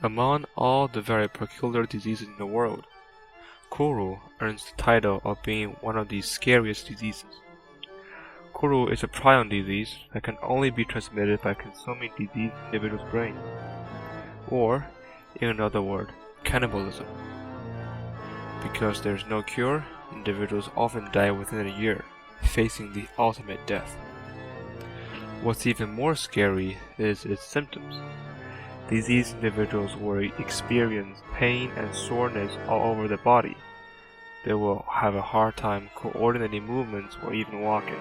Among all the very peculiar diseases in the world, Kuru earns the title of being one of the scariest diseases. Kuru is a prion disease that can only be transmitted by consuming diseased individual's brain, or, in another word, cannibalism. Because there is no cure, individuals often die within a year, facing the ultimate death. What's even more scary is its symptoms. Diseased individuals will experience pain and soreness all over their body. They will have a hard time coordinating movements or even walking.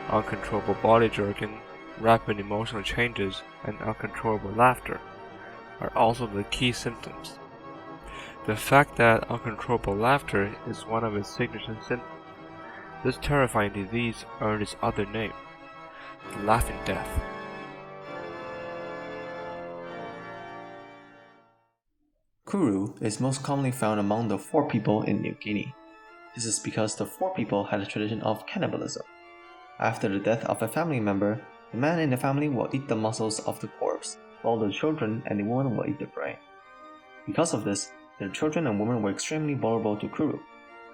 Uncontrollable body jerking, rapid emotional changes, and uncontrollable laughter are also the key symptoms. The fact that uncontrollable laughter is one of its signature symptoms, this terrifying disease earned its other name, the laughing death. Kuru is most commonly found among the Four people in New Guinea. This is because the Four people had a tradition of cannibalism. After the death of a family member, the man in the family will eat the muscles of the corpse, while the children and the woman will eat the brain. Because of this, the children and women were extremely vulnerable to Kuru,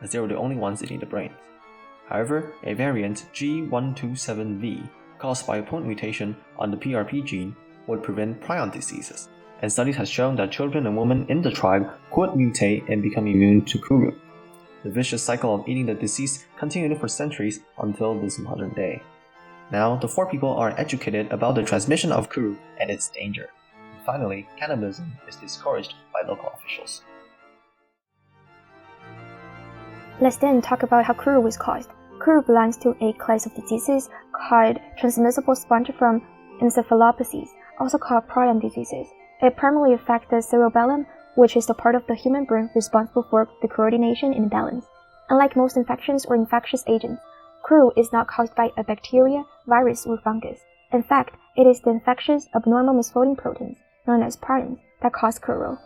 as they were the only ones eating the brains. However, a variant G127V, caused by a point mutation on the PRP gene, would prevent prion diseases, and studies have shown that children and women in the tribe could mutate and become immune to Kuru. The vicious cycle of eating the deceased continued for centuries until this modern day. Now, the Four people are educated about the transmission of Kuru and its danger. And finally, cannibalism is discouraged by local officials. Let's then talk about how Kuru is caused. Kuru belongs to a class of diseases called transmissible spongiform encephalopathies, also called prion diseases. It primarily affects the cerebellum, which is the part of the human brain responsible for the coordination and balance. Unlike most infections or infectious agents, Kuru is not caused by a bacteria, virus, or fungus. In fact, it is the infectious abnormal misfolding proteins, known as prions, that cause Kuru.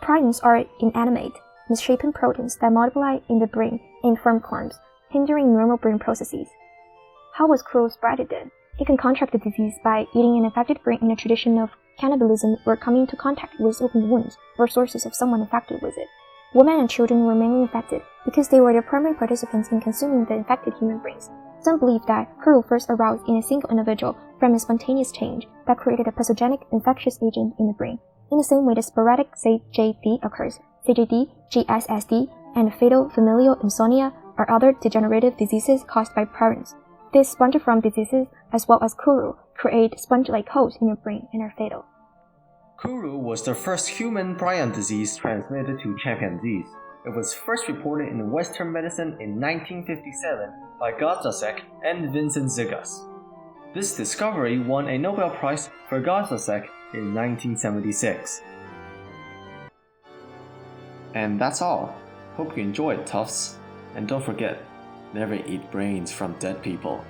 Prions are inanimate, misshapen proteins that multiply in the brain and form clumps, hindering normal brain processes. How was Kuru spread then? It can contract the disease by eating an infected brain in a tradition of cannibalism or coming into contact with open wounds or sources of someone infected with it. Women and children were mainly infected because they were the primary participants in consuming the infected human brains. Some believe that Kuru first aroused in a single individual from a spontaneous change that created a pathogenic infectious agent in the brain. In the same way that sporadic CJD occurs, CJD, GSSD, and fatal familial insomnia are other degenerative diseases caused by prions. These spongiform diseases, as well as Kuru, create sponge-like holes in your brain and are fatal. Kuru was the first human prion disease transmitted to chimpanzees. It was first reported in Western medicine in 1957 by Gazasek and Vincent Zigas. This discovery won a Nobel Prize for Gazasek in 1976. And that's all. Hope you enjoyed, Tufts. And don't forget, never eat brains from dead people.